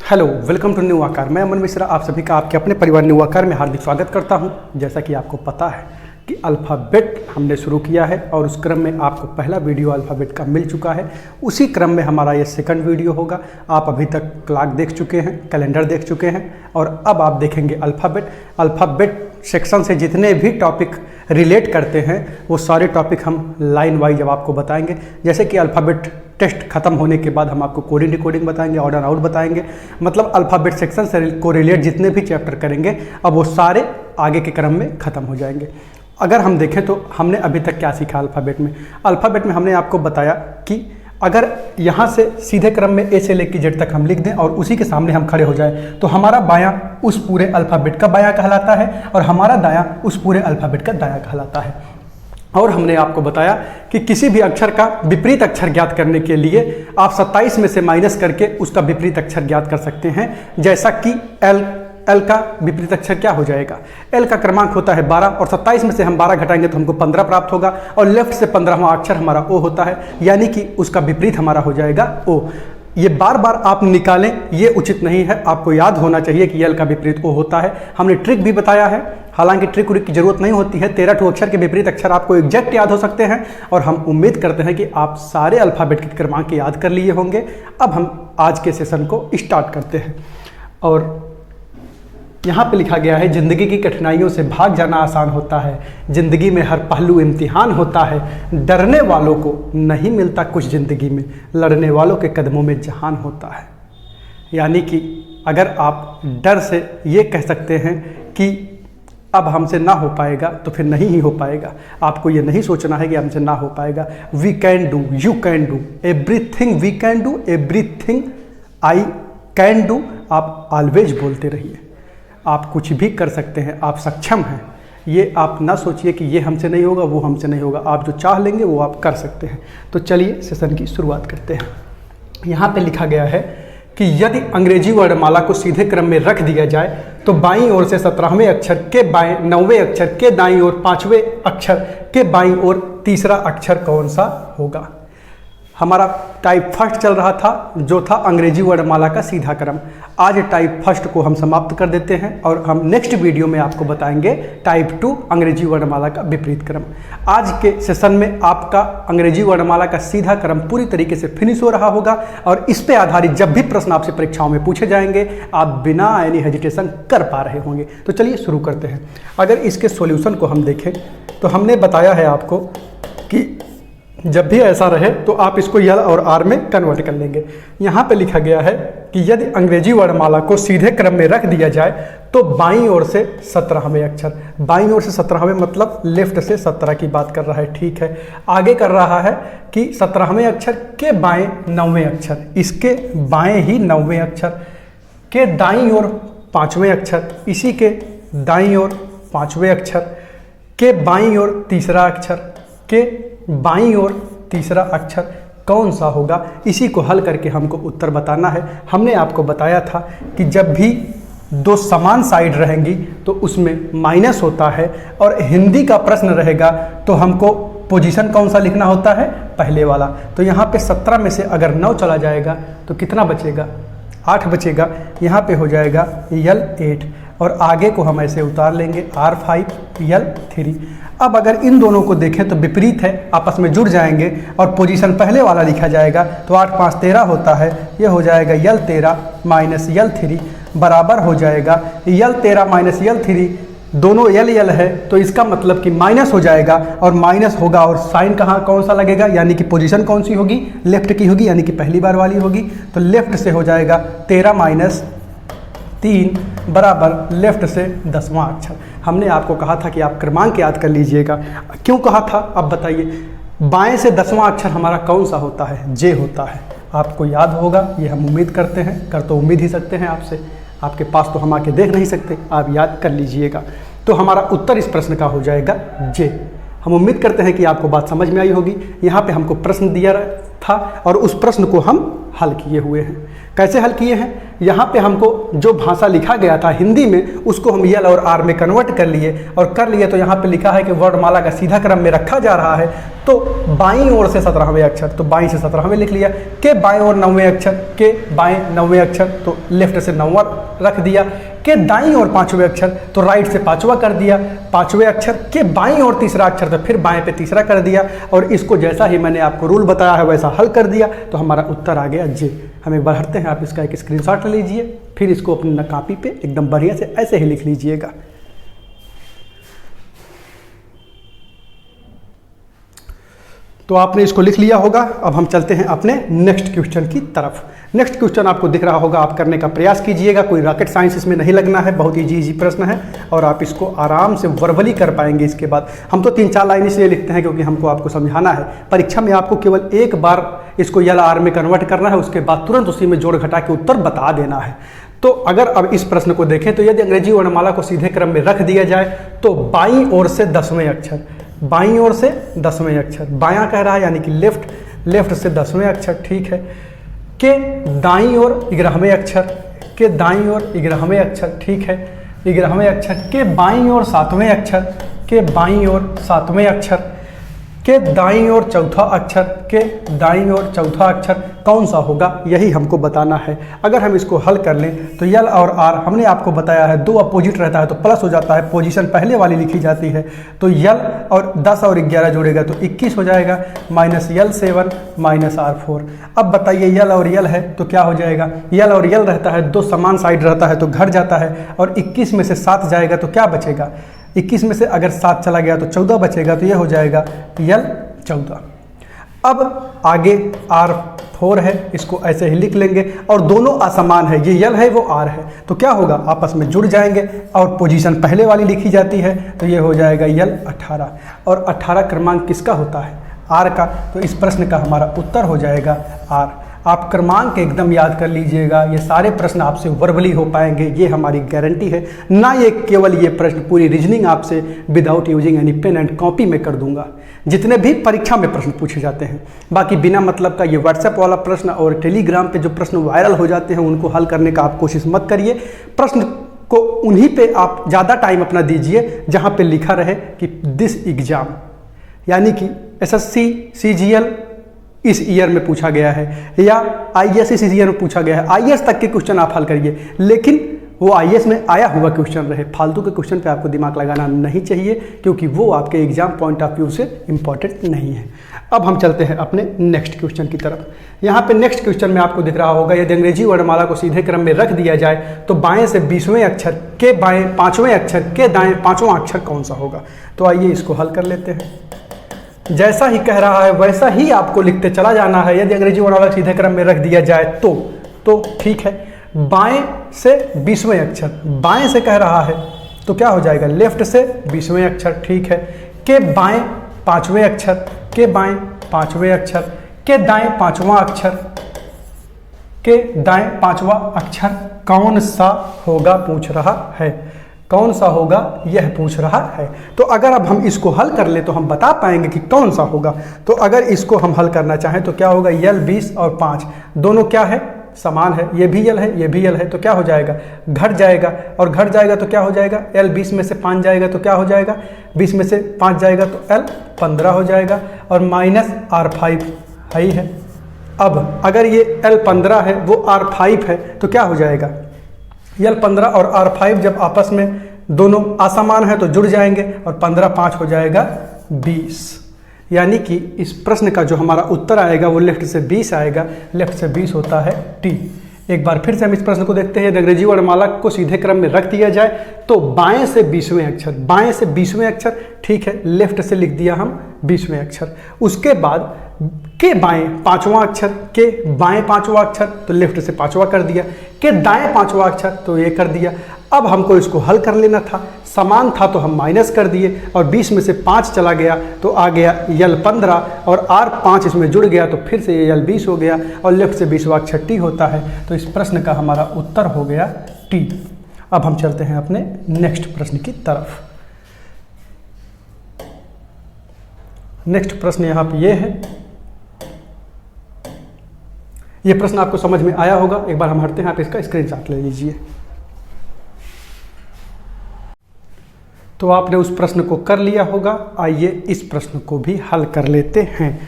Hello, welcome to new आकार। मैं अमन मिश्रा आप सभी का आपके अपने परिवार न्यू आकार में हार्दिक स्वागत करता हूं। जैसा कि आपको पता है कि अल्फ़ाबेट हमने शुरू किया है और उस क्रम में आपको पहला वीडियो अल्फ़ाबेट का मिल चुका है। उसी क्रम में हमारा ये सेकंड वीडियो होगा। आप अभी तक क्लॉक देख चुके हैं, कैलेंडर देख चुके हैं और अब आप देखेंगे अल्फ़ाबेट। अल्फ़ाबेट सेक्शन से जितने भी टॉपिक रिलेट करते हैं वो सारे टॉपिक हम लाइन वाइज अब आपको बताएंगे। जैसे कि अल्फ़ाबेट टेस्ट खत्म होने के बाद हम आपको कोडिंग डिकोडिंग बताएंगे, ऑर्डर आउट बताएंगे। मतलब अल्फ़ाबेट सेक्शन से को रिलेट जितने भी चैप्टर करेंगे अब वो सारे आगे के क्रम में ख़त्म हो जाएंगे। अगर हम देखें तो हमने अभी तक क्या सीखा अल्फ़ाबेट में। अल्फ़ाबेट में हमने आपको बताया कि अगर यहाँ से सीधे क्रम में ए से लेकर जेड तक हम लिख दें और उसी के सामने हम खड़े हो जाएं तो हमारा बायां उस पूरे अल्फ़ाबेट का बायां कहलाता है और हमारा दायां उस पूरे अल्फ़ाबेट का दायां कहलाता है। और हमने आपको बताया कि किसी भी अक्षर का विपरीत अक्षर ज्ञात करने के लिए आप 27 में से माइनस करके उसका विपरीत अक्षर ज्ञात कर सकते हैं। जैसा कि एल का विपरीत अक्षर क्या हो जाएगा, एल का क्रमांक होता है 12 और 27 में से हम 12 घटाएंगे तो हमको 15 प्राप्त होगा और लेफ्ट से 15वां अक्षर हमारा ओ होता है, यानी कि उसका विपरीत हमारा हो जाएगा ओ। ये बार बार आप निकालें ये उचित नहीं है, आपको याद होना चाहिए कि एल का विपरीत ओ होता है। हमने ट्रिक भी बताया है, हालांकि ट्रिक की जरूरत नहीं होती है। 13 अक्षर के विपरीत अक्षर आपको एग्जैक्ट याद हो सकते हैं और हम उम्मीद करते हैं कि आप सारे अल्फ़ाबेट के क्रमांक याद कर लिए होंगे। अब हम आज के सेशन को स्टार्ट करते हैं और यहाँ पे लिखा गया है, जिंदगी की कठिनाइयों से भाग जाना आसान होता है, जिंदगी में हर पहलू इम्तिहान होता है, डरने वालों को नहीं मिलता कुछ जिंदगी में, लड़ने वालों के कदमों में जहान होता है। यानी कि अगर आप डर से ये कह सकते हैं कि अब हमसे ना हो पाएगा तो फिर नहीं ही हो पाएगा। आपको ये नहीं सोचना है कि हमसे ना हो पाएगा। We can do, you can do, everything we can do, everything I can do. आप ऑलवेज बोलते रहिए, आप कुछ भी कर सकते हैं, आप सक्षम हैं। ये आप ना सोचिए कि ये हमसे नहीं होगा, वो हमसे नहीं होगा। आप जो चाह लेंगे वो आप कर सकते हैं। तो चलिए सेशन की शुरुआत करते हैं। यहाँ पे लिखा गया है कि यदि अंग्रेजी वर्णमाला को सीधे क्रम में रख दिया जाए तो बाईं ओर से 17वें अक्षर के बाएं 9वें अक्षर के दाईं ओर 5वें अक्षर के बाईं ओर तीसरा अक्षर कौन सा होगा। हमारा टाइप फर्स्ट चल रहा था जो था अंग्रेजी वर्णमाला का सीधा क्रम। आज टाइप फर्स्ट को हम समाप्त कर देते हैं और हम नेक्स्ट वीडियो में आपको बताएंगे टाइप 2 अंग्रेजी वर्णमाला का विपरीत क्रम। आज के सेशन में आपका अंग्रेजी वर्णमाला का सीधा क्रम पूरी तरीके से फिनिश हो रहा होगा और इस पे आधारित जब भी प्रश्न आपसे परीक्षाओं में पूछे जाएंगे आप बिना एनी हेजिटेशन कर पा रहे होंगे। तो चलिए शुरू करते हैं। अगर इसके सॉल्यूशन को हम देखें तो हमने बताया है आपको कि जब भी ऐसा रहे तो आप इसको यल और आर में कन्वर्ट कर लेंगे। यहाँ पे लिखा गया है कि यदि अंग्रेजी वर्णमाला को सीधे क्रम में रख दिया जाए तो बाईं ओर से 17वें अक्षर, बाईं ओर से 17वें मतलब लेफ्ट से 17 की बात कर रहा है, ठीक है। आगे कर रहा है कि 17वें अक्षर के बाएं 9वें अक्षर, इसके बाएं ही 9वें अक्षर के दाईं ओर 5वें अक्षर, इसी के दाईं ओर 5वें अक्षर के बाईं ओर तीसरा अक्षर के बाईं ओर तीसरा अक्षर कौन सा होगा। इसी को हल करके हमको उत्तर बताना है। हमने आपको बताया था कि जब भी दो समान साइड रहेंगी तो उसमें माइनस होता है और हिंदी का प्रश्न रहेगा तो हमको पोजीशन कौन सा लिखना होता है, पहले वाला। तो यहाँ पे 17 में से अगर 9 चला जाएगा तो कितना बचेगा, 8 बचेगा। यहाँ पे हो जाएगा यल 8 और आगे को हम ऐसे उतार लेंगे R5 यल 3। अब अगर इन दोनों को देखें तो विपरीत है, आपस में जुड़ जाएंगे और पोजीशन पहले वाला लिखा जाएगा तो 8 5 13 होता है। ये हो जाएगा यल 13 माइनस यल 3 बराबर हो जाएगा यल 13 माइनस यल 3, दोनों यल यल है तो इसका मतलब कि माइनस हो जाएगा और माइनस होगा और साइन कहाँ कौन सा लगेगा, यानी कि पोजीशन कौन सी होगी, लेफ्ट की होगी, यानी कि पहली बार वाली होगी। तो लेफ्ट से हो जाएगा 13 माइनस 3 बराबर लेफ्ट से 10वां अक्षर। हमने आपको कहा था कि आप क्रमांक याद कर लीजिएगा। क्यों कहा था अब बताइए। बाएं से 10वां अक्षर हमारा कौन सा होता है, जे होता है। आपको याद होगा, ये हम उम्मीद करते हैं, कर तो उम्मीद ही सकते हैं आपसे, आपके पास तो हम आके देख नहीं सकते, आप याद कर लीजिएगा। तो हमारा उत्तर इस प्रश्न का हो जाएगा जे। हम उम्मीद करते हैं कि आपको बात समझ में आई होगी। यहाँ पे हमको प्रश्न दिया था और उस प्रश्न को हम हल किए हुए हैं। कैसे हल किए हैं? यहाँ पे हमको जो भाषा लिखा गया था हिंदी में उसको हम यल और आर में कन्वर्ट कर लिए तो यहाँ पे लिखा है कि वर्णमाला का सीधा क्रम में रखा जा रहा है, तो बाईं ओर से 17वें अक्षर, तो बाईं से 17वें लिख लिया। के बाएं ओर 9वें अक्षर, के बाएं 9वें अक्षर, तो लेफ्ट से 9वां रख दिया। के दाईं ओर 5वें अक्षर, तो राइट से 5वां कर दिया। 5वें अक्षर के बाईं ओर 3रा अक्षर, तो फिर बाएं पे 3रा कर दिया। और इसको जैसा ही मैंने आपको रूल बताया है वैसा हल कर दिया, तो हमारा उत्तर आ गया जे। हम एक बार हटते हैं, आप इसका एक स्क्रीनशॉट ले लीजिए, फिर इसको अपनी कॉपी पे एकदम बढ़िया से ऐसे ही लिख लीजिएगा। तो आपने इसको लिख लिया होगा। अब हम चलते हैं अपने नेक्स्ट क्वेश्चन की तरफ। नेक्स्ट क्वेश्चन आपको दिख रहा होगा, आप करने का प्रयास कीजिएगा। कोई रॉकेट साइंस इसमें नहीं लगना है, बहुत इजी प्रश्न है और आप इसको आराम से वर्बली कर पाएंगे। इसके बाद हम तो 3-4 लाइन इसलिए लिखते हैं क्योंकि हमको आपको समझाना है। परीक्षा में आपको केवल एक बार इसको यल आर में कन्वर्ट करना है, उसके बाद तुरंत उसी में जोड़ घटा के उत्तर बता देना है। तो अगर अब इस प्रश्न को देखें तो यदि अंग्रेजी वर्णमाला को सीधे क्रम में रख दिया जाए तो बाईं ओर से 10वें अक्षर, बाईं ओर से 10वें अक्षर, बायां कह रहा है यानी कि लेफ्ट से 10वें अक्षर, ठीक है। के दाईं ओर 11वें अक्षर, के दाईं ओर 11वें अक्षर, ठीक है। 11वें अक्षर के बाईं ओर 7वें अक्षर, के बाईं ओर 7वें अक्षर, के दाईं ओर 4था अक्षर, के दाईं ओर 4था अक्षर कौन सा होगा, यही हमको बताना है। अगर हम इसको हल कर लें तो यल और आर हमने आपको बताया है 2 अपोजिट रहता है तो प्लस हो जाता है, पोजीशन पहले वाली लिखी जाती है। तो यल और 10 और 11 जोड़ेगा तो 21 हो जाएगा, माइनस यल 7 माइनस आर 4। अब बताइए यल और यल है तो क्या हो जाएगा? यल और यल रहता है, 2 समान साइड रहता है तो घट जाता है, और 21 में से 7 जाएगा तो क्या बचेगा? 21 में से अगर 7 चला गया तो 14 बचेगा, तो ये हो जाएगा यल 14। अब आगे R4 है, इसको ऐसे ही लिख लेंगे और दोनों असमान है, ये यल है वो आर है, तो क्या होगा? आपस में जुड़ जाएंगे और पोजीशन पहले वाली लिखी जाती है, तो ये हो जाएगा यल 18। और 18 क्रमांक किसका होता है? आर का। तो इस प्रश्न का हमारा उत्तर हो जाएगा आर। आप क्रमांक एकदम याद कर लीजिएगा, ये सारे प्रश्न आपसे वर्बली हो पाएंगे, ये हमारी गारंटी है ना। ये केवल ये प्रश्न, पूरी रीजनिंग आपसे without using any pen and copy में कर दूंगा, जितने भी परीक्षा में प्रश्न पूछे जाते हैं। बाकी बिना मतलब का ये व्हाट्सएप वाला प्रश्न और टेलीग्राम पे जो प्रश्न वायरल हो जाते हैं उनको हल करने का आप कोशिश मत करिए। प्रश्न को उन्हीं पे आप ज़्यादा टाइम अपना दीजिए जहाँ पे लिखा रहे कि दिस एग्जाम, यानी कि SSC CGL इस ईयर में पूछा गया है या IAS इस ईयर में पूछा गया है। IAS तक के क्वेश्चन आप हल करिए, लेकिन वो IAS में आया हुआ क्वेश्चन रहे। फालतू के क्वेश्चन पे आपको दिमाग लगाना नहीं चाहिए, क्योंकि वो आपके एग्जाम पॉइंट ऑफ व्यू से इम्पॉर्टेंट नहीं है। अब हम चलते हैं अपने नेक्स्ट क्वेश्चन की तरफ। यहाँ पे नेक्स्ट क्वेश्चन में आपको दिख रहा होगा, यदि अंग्रेजी वर्णमाला को सीधे क्रम में रख दिया जाए तो बाएं से 20वें अक्षर, के बाएं 5वें अक्षर, के दाएं 5वां अक्षर कौन सा होगा? तो आइए इसको हल कर लेते हैं। जैसा ही कह रहा है वैसा ही आपको लिखते चला जाना है। यदि अंग्रेजी वर्णमाला सीधे क्रम में रख दिया जाए तो ठीक है। बाएं से 20वें अक्षर, बाएं से कह रहा है तो क्या हो जाएगा? लेफ्ट से 20वें अक्षर, ठीक है। के बाएं 5वें अक्षर, के बाएं 5वें अक्षर, के दाएं 5वां अक्षर, के दाएं 5वां अक्षर कौन सा होगा पूछ रहा है। कौन सा होगा यह पूछ रहा है। तो अगर अब हम इसको हल कर ले तो हम बता पाएंगे कि कौन सा होगा। तो अगर इसको हम हल करना चाहें तो क्या होगा? यल 20 और 5 दोनों क्या है? समान है। ये भी यल है, ये भी यल है, तो क्या हो जाएगा? घट जाएगा, और घट जाएगा तो क्या हो जाएगा? यल 20 में से 5 जाएगा तो क्या हो जाएगा? 20 में से 5 जाएगा तो यल 15 हो जाएगा, और माइनस R5 है ही है। अब अगर ये यल 15 है वो R5 है तो क्या हो जाएगा? यल 15 और R5 जब आपस में दोनों असमान है तो जुड़ जाएंगे, और 15 5 हो जाएगा 20। यानी कि इस प्रश्न का जो हमारा उत्तर आएगा वो लेफ्ट से 20 आएगा। लेफ्ट से 20 होता है टी। एक बार फिर से हम इस प्रश्न को देखते हैं। अंग्रेजी वर्णमाला को सीधे क्रम में रख दिया जाए तो बाएं से 20वें अक्षर, बाएं से 20वें अक्षर, ठीक है। लेफ्ट से लिख दिया हम 20वें अक्षर। उसके बाद के बाएं 5वां अक्षर, के बाएं 5वां अक्षर तो लेफ्ट से 5वां कर दिया, के दाएं 5वां अक्षर तो ये कर दिया। अब हमको इसको हल कर लेना था, समान था तो हम माइनस कर दिए, और 20 में से 5 चला गया तो आ गया यल 15, और R5 इसमें जुड़ गया तो फिर से ये यल 20 हो गया, और लेफ्ट से 20वां अक्षर टी होता है। तो इस प्रश्न का हमारा उत्तर हो गया टी। अब हम चलते हैं अपने नेक्स्ट प्रश्न की तरफ। नेक्स्ट प्रश्न यहाँ पे ये है, ये प्रश्न आपको समझ में आया होगा। एक बार हम हटते हैं, आप इसका स्क्रीनशॉट ले लीजिए। तो आपने उस प्रश्न को कर लिया होगा। आइए इस प्रश्न को भी हल कर लेते हैं।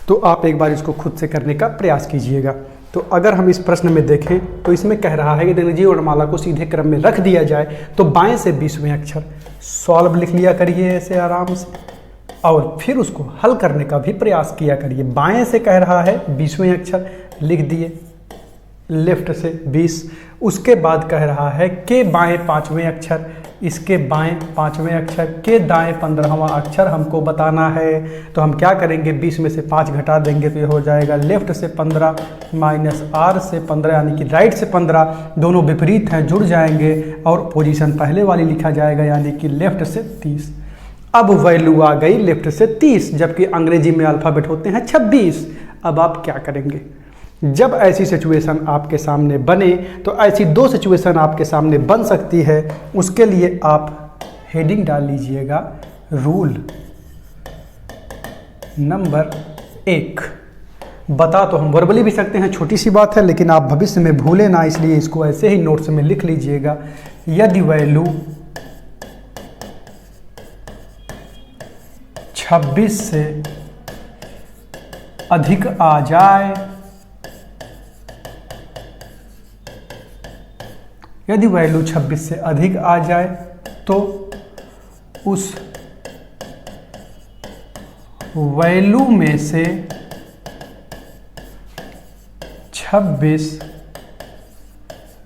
तो आप एक बार इसको खुद से करने का प्रयास कीजिएगा। तो अगर हम इस प्रश्न में देखें तो इसमें कह रहा है कि अंग्रेजी वर्णमाला को सीधे क्रम में रख दिया जाए तो बाएं से 20वें अक्षर सॉल्व लिख लिया करिए ऐसे आराम से, और फिर उसको हल करने का भी प्रयास किया करिए। बाएं से कह रहा है 20वें अक्षर लिख दिए, लेफ्ट से 20। उसके बाद कह रहा है के बाएं 5वें अक्षर, इसके बाएं 5वें अक्षर, के दाएं 15वां अक्षर हमको बताना है। तो हम क्या करेंगे, 20 में से 5 घटा देंगे तो ये हो जाएगा लेफ्ट से 15 माइनस आर से 15, यानी कि राइट से 15। दोनों विपरीत हैं, जुड़ जाएंगे और पोजीशन पहले वाली लिखा जाएगा, यानी कि लेफ्ट से 30। अब वैल्यू आ गई लेफ्ट से 30, जबकि अंग्रेजी में अल्फ़ाबेट होते हैं 26। अब आप क्या करेंगे, जब ऐसी सिचुएशन आपके सामने बने तो ऐसी 2 सिचुएशन आपके सामने बन सकती है। उसके लिए आप हेडिंग डाल लीजिएगा रूल नंबर 1। बता तो हम वर्बली भी सकते हैं, छोटी सी बात है, लेकिन आप भविष्य में भूलें ना, इसलिए इसको ऐसे ही नोट्स में लिख लीजिएगा। यदि वैल्यू 26 से अधिक आ जाए, यदि वैल्यू 26 से अधिक आ जाए तो उस वैल्यू में से 26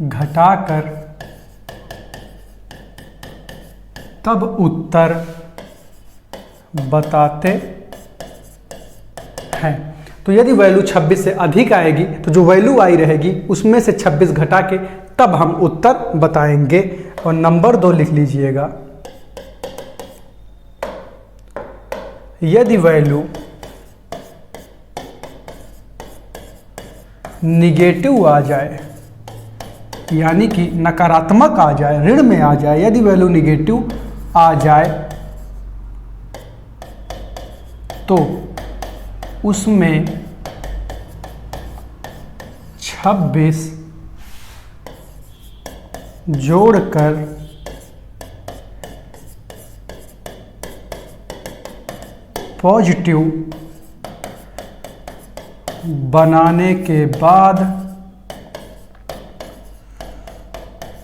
घटाकर तब उत्तर बताते हैं। तो यदि वैल्यू 26 से अधिक आएगी तो जो वैल्यू आई रहेगी उसमें से 26 घटा के तब हम उत्तर बताएंगे। और नंबर 2 लिख लीजिएगा, यदि वैल्यू निगेटिव आ जाए, यानी कि नकारात्मक आ जाए, ऋण में आ जाए, यदि वैल्यू निगेटिव आ जाए तो उसमें 26 जोड़कर पॉजिटिव बनाने के बाद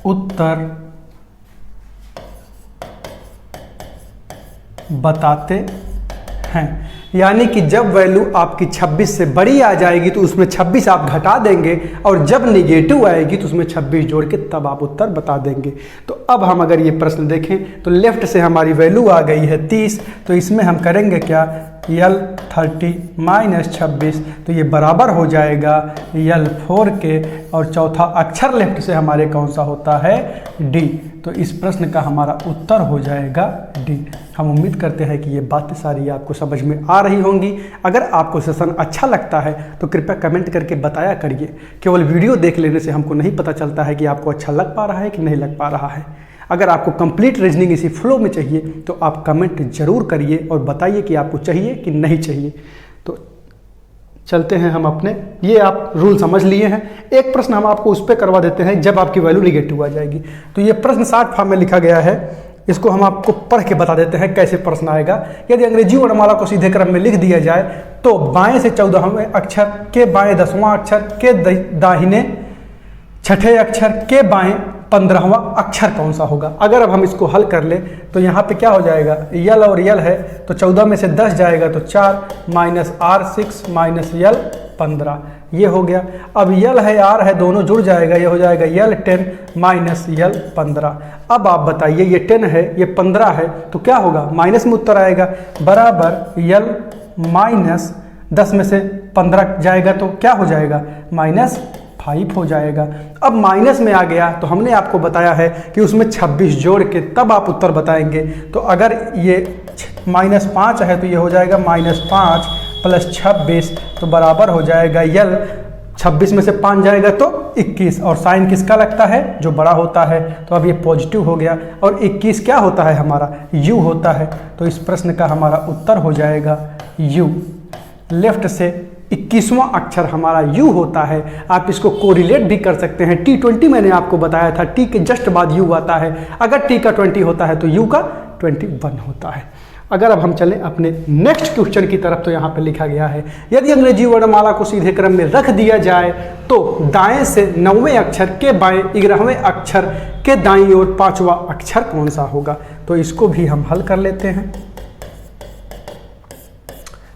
उत्तर बताते हैं। यानी कि जब वैल्यू आपकी 26 से बड़ी आ जाएगी तो उसमें 26 आप घटा देंगे, और जब निगेटिव आएगी तो उसमें 26 जोड़ के तब आप उत्तर बता देंगे। तो अब हम अगर ये प्रश्न देखें तो लेफ्ट से हमारी वैल्यू आ गई है 30, तो इसमें हम करेंगे क्या, L30 माइनस 26, तो ये बराबर हो जाएगा L4 के, और चौथा अक्षर लेफ्ट से हमारे कौन सा होता है, D। तो इस प्रश्न का हमारा उत्तर हो जाएगा D। हम उम्मीद करते हैं कि ये बातें सारी आपको समझ में आ रही होंगी। अगर आपको सेशन अच्छा लगता है तो कृपया कमेंट करके बताया करिए। केवल वीडियो देख लेने से हमको नहीं पता चलता है कि आपको अच्छा लग पा रहा है कि नहीं लग पा रहा है। अगर आपको कंप्लीट रीजनिंग इसी फ्लो में चाहिए तो आप कमेंट जरूर करिए और बताइए कि आपको चाहिए कि नहीं चाहिए। तो चलते हैं हम अपने, ये आप रूल समझ लिए हैं। एक प्रश्न हम आपको उस पर करवा देते हैं जब आपकी वैल्यू निगेटिव आ जाएगी। तो ये प्रश्न 60 फॉर्म में लिखा गया है, इसको हम आपको पढ़ के बता देते हैं कैसे प्रश्न आएगा। यदि अंग्रेजी वर्णमाला को सीधे क्रम में लिख दिया जाए तो बाएं से 14वें अक्षर, के बाएं 10वां अक्षर, के दाहिने 6ठे अक्षर, के बाएं 15वां अक्षर कौन सा होगा। अगर अब हम इसको हल कर ले तो यहाँ पे क्या हो जाएगा, यल और यल है तो 14 में से 10 जाएगा तो 4 माइनस R6 माइनस यल 15, ये हो गया। अब यल है आर है, दोनों जुड़ जाएगा, ये हो जाएगा L10 माइनस L15। अब आप बताइए ये 10 है ये 15 है तो क्या होगा, माइनस में उत्तर आएगा, बराबर यल माइनस 10 में से 15 जाएगा तो क्या हो जाएगा, -5 हो जाएगा। अब माइनस में आ गया तो हमने आपको बताया है कि उसमें 26 जोड़ के तब आप उत्तर बताएंगे। तो अगर ये -5 है तो ये हो जाएगा -5 + 26 तो बराबर हो जाएगा यल, 26 में से 5 जाएगा तो 21, और साइन किसका लगता है, जो बड़ा होता है। तो अब ये पॉजिटिव हो गया, और 21 क्या होता है हमारा, यू होता है। तो इस प्रश्न का हमारा उत्तर हो जाएगा यू। लेफ्ट से 21वां अक्षर हमारा यू होता है। आप इसको कोरिलेट भी कर सकते हैं। T20 मैंने आपको बताया था, टी के जस्ट बाद यू आता है। अगर टी का 20 होता है तो यू का 21 होता है। अगर अब हम चलें अपने नेक्स्ट क्वेश्चन की तरफ, तो यहाँ पे लिखा गया है, यदि अंग्रेजी वर्णमाला को सीधे क्रम में रख दिया जाए तो दाएं से 9वें अक्षर के बाएं 11वें अक्षर के दाईं ओर 5वां अक्षर कौन सा होगा। तो इसको भी हम हल कर लेते हैं।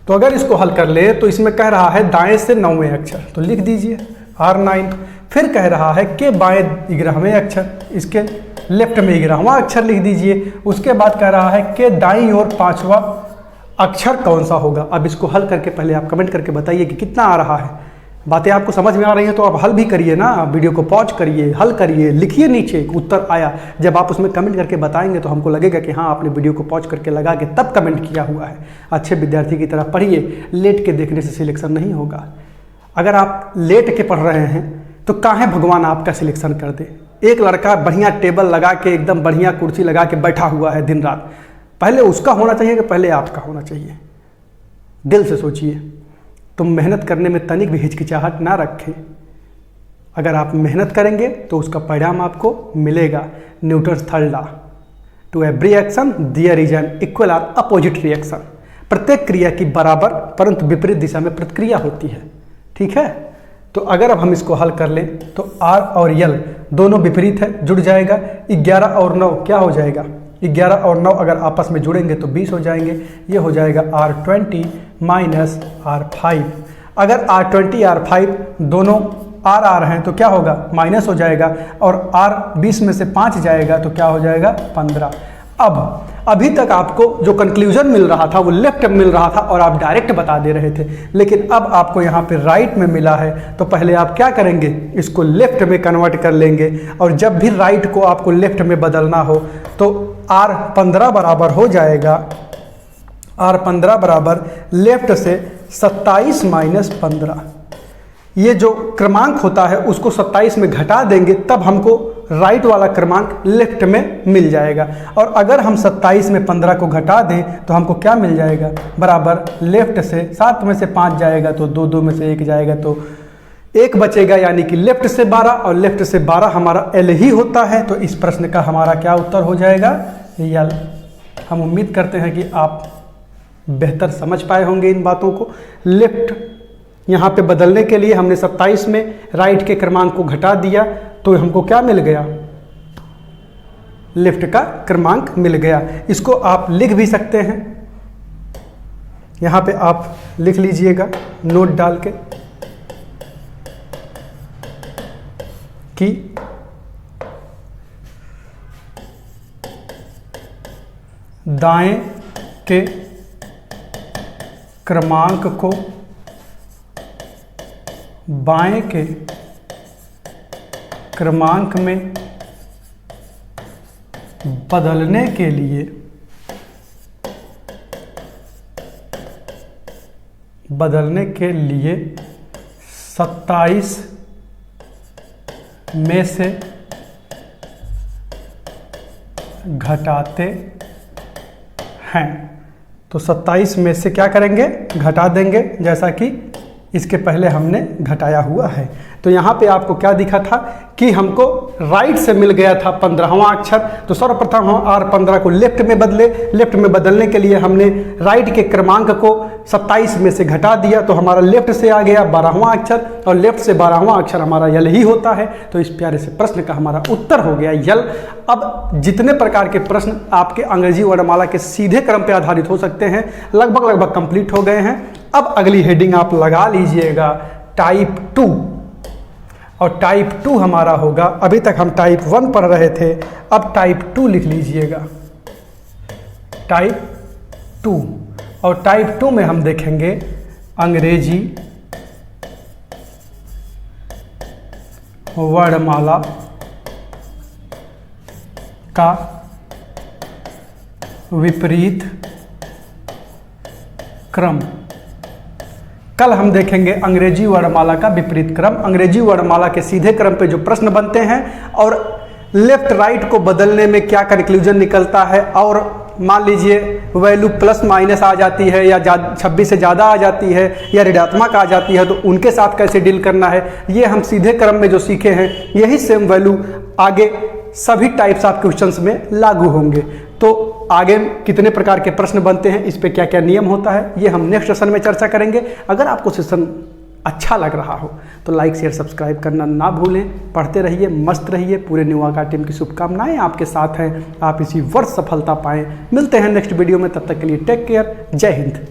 तो अगर इसको हल कर ले तो इसमें कह रहा है दाएं से 9वें अक्षर, तो लिख दीजिए R9। फिर कह रहा है कि बाएं 11वें अक्षर, इसके लेफ्ट में 11वां अक्षर लिख दीजिए। उसके बाद कह रहा है कि दाईं ओर 5वां अक्षर कौन सा होगा। अब इसको हल करके पहले आप कमेंट करके बताइए कि कितना आ रहा है। बातें आपको समझ में आ रही हैं तो आप हल भी करिए ना, वीडियो को पॉज करिए, हल करिए, लिखिए नीचे उत्तर आया। जब आप उसमें कमेंट करके बताएंगे तो हमको लगेगा कि हाँ आपने वीडियो को पॉज करके लगा के तब कमेंट किया हुआ है। अच्छे विद्यार्थी की तरह पढ़िए, लेट के देखने से सिलेक्शन नहीं होगा। अगर आप लेट के पढ़ रहे हैं तो काहे भगवान आपका सिलेक्शन कर दे। एक लड़का बढ़िया टेबल लगा के, एकदम बढ़िया कुर्सी लगा के बैठा हुआ है दिन रात, पहले उसका होना चाहिए कि पहले आपका होना चाहिए। दिल से सोचिए, तुम मेहनत करने में तनिक भी हिचकिचाहट ना रखें। अगर आप मेहनत करेंगे तो उसका परिणाम आपको मिलेगा। Newton's third law, to every action there is an equal और अपोजिट रिएक्शन। प्रत्येक क्रिया की बराबर परंतु विपरीत दिशा में प्रतिक्रिया होती है। ठीक है, तो अगर अब हम इसको हल कर लें तो R और L दोनों विपरीत है, जुड़ जाएगा। 11 और 9 क्या हो जाएगा, 11 और 9 अगर आपस में जुड़ेंगे तो 20 हो जाएंगे। ये हो जाएगा R20 माइनस R5। अगर R20 R5 दोनों R हैं तो क्या होगा, माइनस हो जाएगा। और R 20 में से 5 जाएगा तो क्या हो जाएगा, 15। अब अभी तक आपको जो कंक्लूजन मिल रहा था वो लेफ्ट में मिल रहा था और आप डायरेक्ट बता दे रहे थे, लेकिन अब आपको यहाँ पे राइट में मिला है। तो पहले आप क्या करेंगे, इसको लेफ्ट में कन्वर्ट कर लेंगे। और जब भी राइट को आपको लेफ्ट में बदलना हो तो R15 बराबर हो जाएगा, R15 बराबर लेफ्ट से 27 माइनस 15। ये जो क्रमांक होता है उसको 27 में घटा देंगे तब हमको राइट वाला क्रमांक लेफ्ट में मिल जाएगा। और अगर हम 27 में 15 को घटा दें तो हमको क्या मिल जाएगा, बराबर लेफ्ट से 7 में से 5 जाएगा तो 2, 2 में से 1 जाएगा तो 1 बचेगा, यानी कि लेफ्ट से 12 और लेफ्ट से 12 हमारा L ही होता है। तो इस प्रश्न का हमारा क्या उत्तर हो जाएगा, L। हम उम्मीद करते हैं कि आप बेहतर समझ पाए होंगे इन बातों को। लेफ्ट यहाँ पे बदलने के लिए हमने 27 में राइट के क्रमांक को घटा दिया तो हमको क्या मिल गया, लेफ्ट का क्रमांक मिल गया। इसको आप लिख भी सकते हैं, यहाँ पे आप लिख लीजिएगा नोट डाल के कि दाएं के क्रमांक को बाएं के क्रमांक में बदलने के लिए 27 में से घटाते हैं। तो 27 में से क्या करेंगे, घटा देंगे, जैसा कि इसके पहले हमने घटाया हुआ है। तो यहाँ पे आपको क्या दिखा था कि हमको राइट से मिल गया था 15वां अक्षर। तो सर्वप्रथम हम R15 को लेफ्ट में बदले। लेफ्ट में बदलने के लिए हमने राइट के क्रमांक को 27 में से घटा दिया तो हमारा लेफ्ट से आ गया 12वां अक्षर, और लेफ्ट से 12वां अक्षर हमारा L ही होता है। तो इस प्यारे से प्रश्न का हमारा उत्तर हो गया L। अब जितने प्रकार के प्रश्न आपके अंग्रेजी वर्णमाला के सीधे क्रम पर आधारित हो सकते हैं लगभग कंप्लीट हो गए हैं। अब अगली हेडिंग आप लगा लीजिएगा टाइप 2, और टाइप 2 हमारा होगा, अभी तक हम टाइप 1 पढ़ रहे थे, अब टाइप 2 लिख लीजिएगा, टाइप 2। और टाइप 2 में हम देखेंगे अंग्रेजी वर्णमाला का विपरीत क्रम। कल हम देखेंगे अंग्रेजी वर्णमाला का विपरीत क्रम। अंग्रेजी वर्णमाला के सीधे क्रम पे जो प्रश्न बनते हैं और लेफ्ट राइट को बदलने में क्या कंक्लूजन निकलता है, और मान लीजिए वैल्यू प्लस माइनस आ जाती है या 26 से ज़्यादा आ जाती है या ऋणात्मक आ जाती है, तो उनके साथ कैसे डील करना है, ये हम सीधे क्रम में जो सीखे हैं यही सेम वैल्यू आगे सभी टाइप्स ऑफ क्वेश्चंस में लागू होंगे। तो आगे कितने प्रकार के प्रश्न बनते हैं, इस पे क्या क्या नियम होता है, ये हम नेक्स्ट सेशन में चर्चा करेंगे। अगर आपको सेशन अच्छा लग रहा हो तो लाइक शेयर सब्सक्राइब करना ना भूलें। पढ़ते रहिए, मस्त रहिए। पूरे न्यू आकार टीम की शुभकामनाएं आपके साथ हैं, आप इसी वर्ष सफलता पाएं। मिलते हैं नेक्स्ट वीडियो में, तब तक के लिए टेक केयर। जय हिंद।